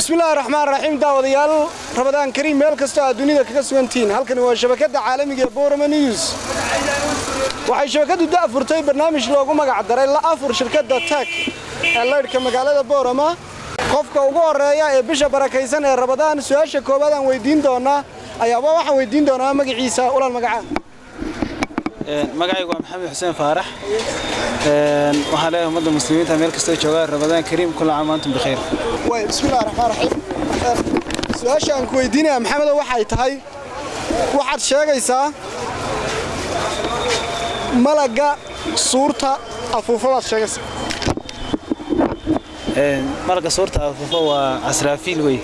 بسم الله الرحمن الرحيم داوديال رمضان كريم مeel kasta adduunida kaga sugantiin halkan waa shabakada caalamiga ee Boorama News waxay shabakadu daafurtay barnaamij loogu magac daray la afur shirkadda TAG ee leedka magaalada Boorama qofka ugu horeeya ee bisha barakaysan ee Ramadan su'aasha koobaad aan weydiin doona ayaa waxaan weydiin doonaa magaciisa ulan magaca magacaygu waa Maxamed Xuseen Faarax waxaan leeyahay ummadda muslimiinta meel kasta jooga Ramadan Kariim kullu caam antum bikhair way bismillaahir rahmaanir rahiim su'aasha aan ku weydiinaya Maxamed waxay tahay waxaad sheegaysaa malaga suurta afuufa waad sheegaysaa malaga suurta afuufa waa Asraafiil way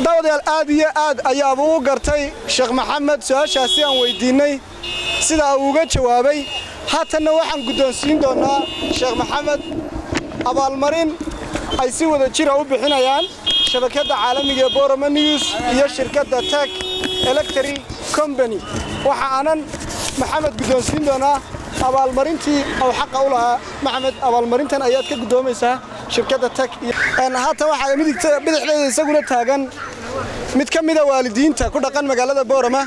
داوديال aad iyo aad ayaa uu gartay Sheekh Maxamed su'aashaasi aan weydiinay sida uu uga jawaabay haatan waxaan gudoonsiin doonaa Sheekh Maxamed abaalmarin ay si wada jir ah u bixinayaan shabakada caalamiga ee Boorama News iyo shirkadda TAG Electric Company waxa aanan Maxamed gudoonsiin doonaa abaalmarintii oo xaq u lahaa Maxamed abaalmarintan ayaad ka gudoomaysaa shirkadda TAG haatan waxa bidixdeeda isaguna taagan mid ka mid ah waalidiinta ku dhaqan magaalada Boorama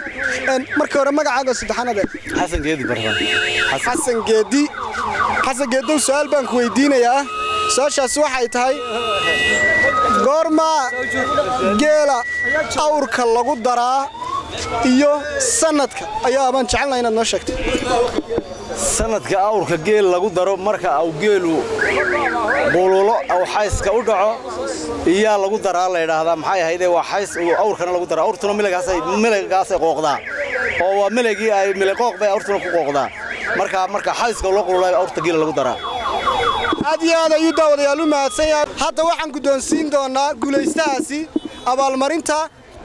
markii hore magacaaga saddexaad Xasan Geedi barban Xasan Geedi su'aal baan ku weydiinayaa su'aashaasi waxay tahay goorma geela awrka lagu daraa iyo sanadka ayaa baan jecelnahay inaad noo sheegto sanadka awrka geel lagu daro marka aw geelu boololo aw xayska u dhaco iyo lagu daraa la yiraahdaa maxay ahaydee waa xays awrkana lagu daraa awrtuna milagaas ay qooqdaa oo waa milagii ay milaqooq bay awrtuna ku qooqdaa marka xayska loo qululay awrta geel lagu daraa aad iyo aad ayuu daawadayaal u mahadsan yahay hadda waxaan gudoonsiin doonaa guulaystahaasi abaalmarinta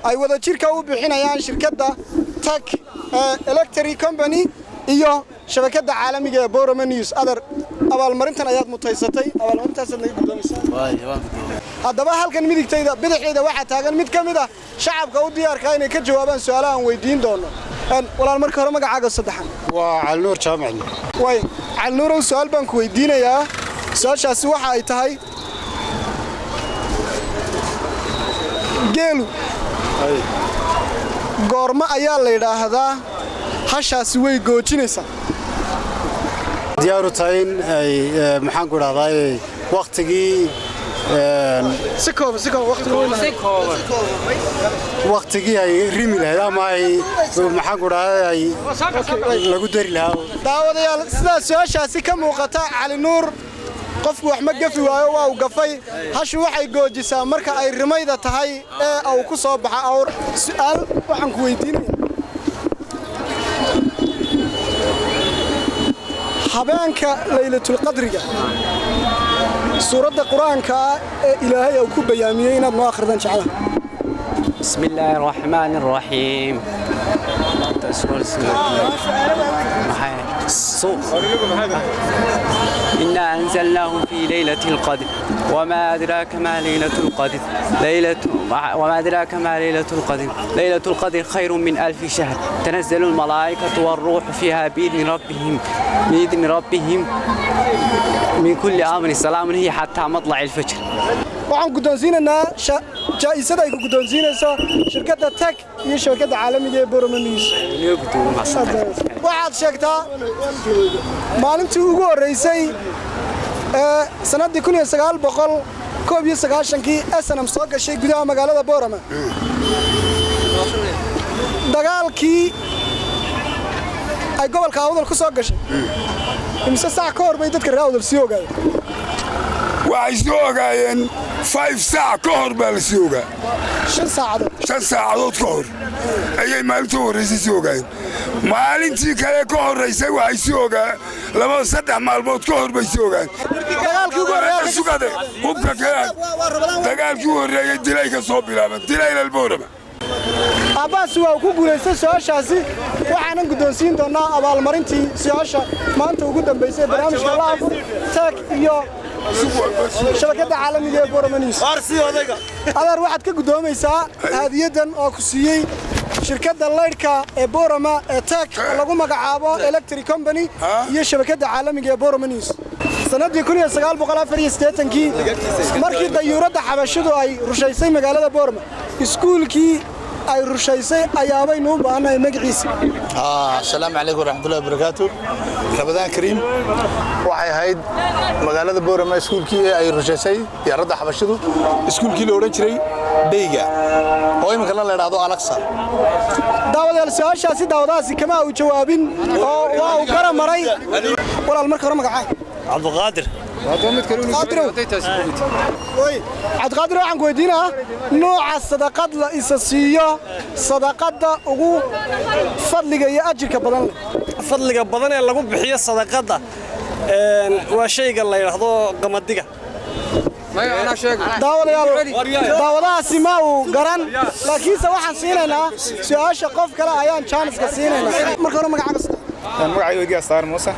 ay wada jirka u bixinayaan shirkadda TAG Electric Company iyo shabakada caalamiga ee Boorama News abaalmarintan ayaad mutaysatay abaalmarintaas aad naga gudoomaysaa haddaba halkan midigtayda bidixdeeda waxa taagan mid kamid ah shacabka u diyaarka inay ka jawaabaan su'aalaha aan weydiin doono walaal marka hore magacaaga saddexan waa Calnuur Jaamac way Calnuur su'aal baan ku weydiinayaa su'aashaasi waxa ay tahay geelu goorma ayaa la yiraahdaa hashaasi way goojinaysaa diyaaru tayn ay maxaan ku raahday waqtigii waqtigii ay rimi lahayd ama ay maxaan ku raahday lagu dari lahaa daawadayaal sida su'aashaasi ka muuqata Cali Nuur qofku wax ma gafi waayo waa uu gafay hashu waxay goojisaa marka ay rimayda tahay ee uu ku soo baxa awr su'aal waxaan ku weydiinayaa habeenka laylatul qadriga suurada quraanka ee ilaahay uu ku bayaamiyay inaad noo akhridan jeclahay bismillaahir rahmaanir rahiim إنا أنزلناه في ليلة القدر وما أدراك ما ليلة القدر ليلة القدر خير من 1000 شهر تنزل الملائكة والروح فيها بإذن ربهم من كل أمر سلام هي حتى مطلع الفجر waxaan gudoonsiinanaa jaaisada ay ku gudoonsiinayso shirkadda TAG iyo shabakada caalamiga ee Boorama News waxaad sheegtaa maalintii ugu horeysay sanadii 1991 SNM soo gashay gudaha magaalada Boorama dagaalkii ay gobolka Awdal ku soo gashay imse saac ka hor bay dadka reer Awdal sii ogaayeen waxay soo ogaayeen 5 saac ka hor baa la sii ogaa 5 saacadood ka hor ayay maalintii horeysay sii ogaayeen maalintii kale ka horeysay waxay sii ogaa 2-3 maalmood ka hor bay sii ogaan dagaalkii ugu horeeyay sugade hubka kale dagaalkii ugu horeeyay dilay ka soo bilaaban dilay Boorama abaas waa ku guuleystay su'aashaasi waxaan gudoonsiin doonaa abaalmarintii su'aasha maanta ugu dambeysay barnaamijka la afur TAG iyo shabakada caalamiga ee Boorama News adeer waxaad ka gudoomaysaa haadiyadan oo ku siiyay shirkadda laydhka ee Boorama ee Tech lagu magacaabo Electric Company iyo shabakadda caalamiga ee Boorama News sanadii 1984 markii dayuuradda xabashidu ay rushaysay magaalada Boorama iskuulkii ay rushaysay ayaabay noo baahnay magaciisa السلام عليكم ورحمة الله وبركاته رمضان كريم waxay ahayd magaalada Boorama iskuulkii ay rushaysay diyaaradda xabashidu iskuulkii la oran jiray Beyga oo imika la leeyahay Alexa daawadayaal su'aashaasi daawadaasi kama uu jawaabin oo waa uu gara maray walaal marka hore magacaa cabdiqaadir cabdiqaadir waxaan ku weydiinaa nooca sadaqad la isa siiyo sadaqada ugu fadliga iyo ajirka badan fadliga badan ee lagu bixiyo sadaqada waa shayga la yiraahdo qamadiga daawadaasi ma uu garan laakiinse waxaan siinaynaa su'aasha qof kale ayaan chance-ka siinaynaa marka hore magacaaga magacaygu Ilyas Daar Muuse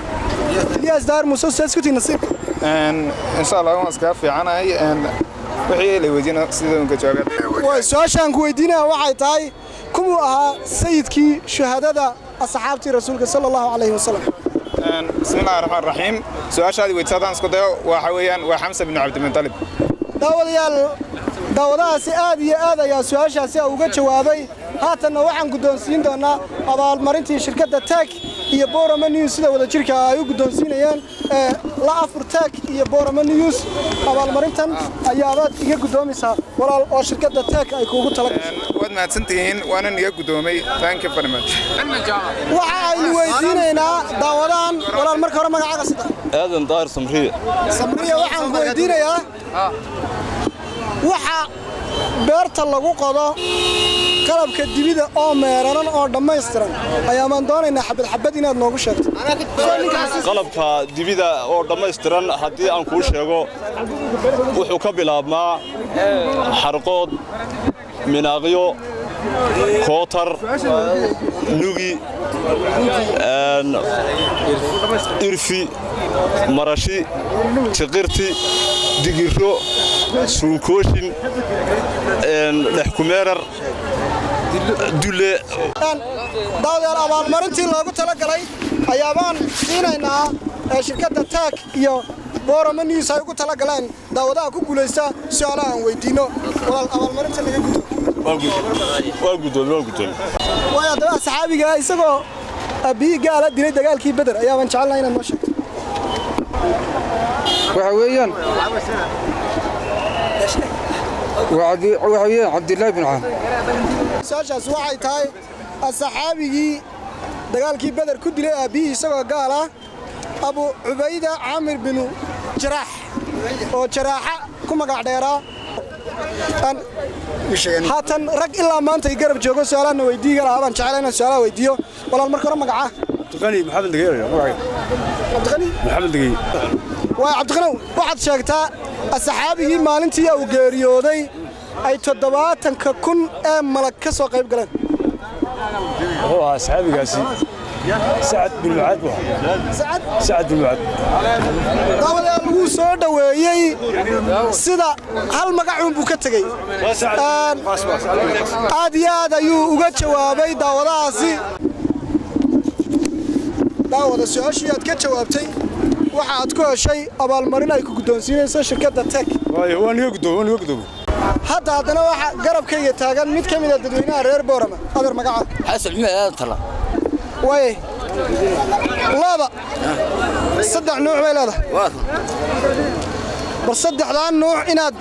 Ilyas Daar Muuse saaskuti nasiib insha Allah waan iska fiicanahay wixii la weydiino sida uu ka jawaabay way su'aashan ku weydiinaa waxay tahay kuma aha sayidkii shuhadada asxaabtii rasuulka sallallahu alayhi wasallam bismillaahir rahmaanir rahiim su'aashaadi weydiisadaan isku dayo waxa weeyaan waa Xamsa ibn Abd al-Muttalib daawadahaasi aad iyo aad ayaa su'aashaasi uga jawaabay haatan waxaan guddoonsiin doonaa abaalmarintii shirkadda Tech iyo Boorama News sida wada jirka ay u guddoonsiinayaan la afur Tech iyo Boorama News abaalmarintan ayaad iga guddoomaysaa walaal oo shirkadda Tech ay kuugu talagashay waad mahadsantihiin waana iga guddoomay thank you very much waxa aynu weydiinaynaa daawadahan walaal marka hore magacaaga sida aadan daar samriye waxaan ku weydiinayaa waxa beerta lagu qodo qalabka dibida oo meeranan oo dhameystiran ayaa maan doonaynaa xabad inaad noogu sheegto qalabka dibida oo dhameystiran haddii aan kuu sheego wuxuu ka bilaabmaa xarqood minaaqyo kootar nugi irfi marashi tiqirti digiro suukooshin dhexkumeerar dule daawadayaal abaalmarintii loogu talagalay ayaabaan siinaynaa shirkadda Tech iyo Boorama News ay ugu talagaleen daawadaha ku guuleysta su'aalaha aan weydiino walaal abaalmarinta laga gudbo waa guddoon waa dad saxaabiga isagoo abiy gaala dilay dagaalkii Badr ayaabaan jecelnahay inaad noo sheegto waxa weeyaan عبد الله بن عام ساشاس waxay tahay saxaabigi dagaalkii Badr ku dilay abiy isagoo gaal ah Abu Ubayda Amir bin Jarrah oo jaraaxa ku magac dheeraa haatan rag ilaa maanta ay garab joogo su'aalaha weydiiga laabaan jecelahay su'aalaha weydiiyo walaal marka hore magaca Abdiqani Maxamed Dageer Abdiqani Maxamed Dageer waa Abdiqani waxaad sheegtaa saxaabigii maalintii uu geeriyooday ay 70,000 ee malag ka soo qayb galeen oo saxaabigaasi سعد بن معاذ سعد بن معاذ dawada lagu soo dhaweeyay sida hal magac buu ka tagay aad iyo aad ayuu uga jawaabay dawadaasi dawada su'aashii aad ka jawaabtay waxa aad ku heshay abaalmarin ay ku guddoonsiinayso shirkadda Tech waan iga guddoomay haddana waxa garabkayga taagan mid ka mid ah dadweynaha reer Boorama adar magaca xasan maxamed tala way laba saddex nooc bay leedahay bal saddexdaan nooc inaad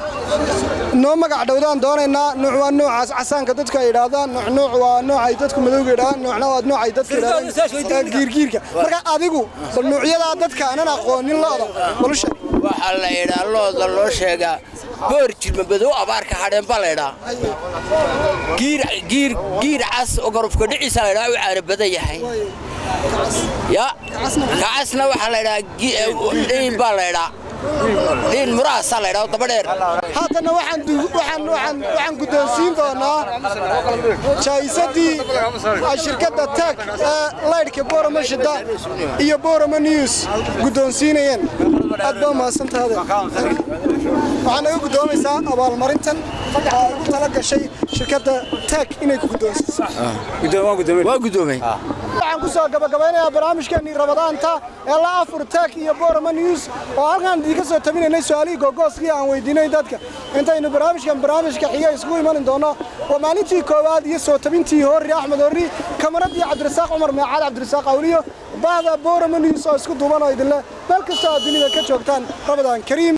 noo magac dhawdaan doonaynaa nooc waa noocaas casaanka dadku ay yiraahdaan nooc waa nooc ay dadku madowga yiraahdaan noocna waa nooc ay dadku yiraahdaan giirgiirka marka adigu bal noocyada dadka aanan aqoonin looda balusha waxa la yiraahdo looda loo sheegaa boor jirma badow abaarka hadheen baa la yiraahdaa giir cas oo garufka dhiciisa la yiraahdo caarib badan yahay ya kaasna waxa la yiraahdaa in baa la yiraahdaa in muraasa la yiraahdo daba dheer haddana waxaan guddoonsiin doonaa jaayisadii shirkadda Tech laydhka Boorama shida iyo Boorama News guddoonsiinayeen aad baa mahadsantahay waxaan ugu guddoomaysaa abaalmarintan ugu tala gashay shirkadda taag inay ku guddoonsiiso waa guddoomay waxaan ku soo gabagabeynayaa barnaamijkeennii rabadaanta ee la afur taag iyo Boorama News oo halkaan idinka soo tabinaynay su'aalihii googooskii aan weydiinay dadka intaynu barnaamijka xiga isugu iman doono waa maalintii koowaad iyo soo tabintii Horri Axmed Horri kamaradii Cabdirasaaq Cumar Meecad Cabdirasaaq Awliyo baada Boorama News oo isku duuban oo idin leh meel kasta oo dunida ka joogtaan Ramadaan Kariim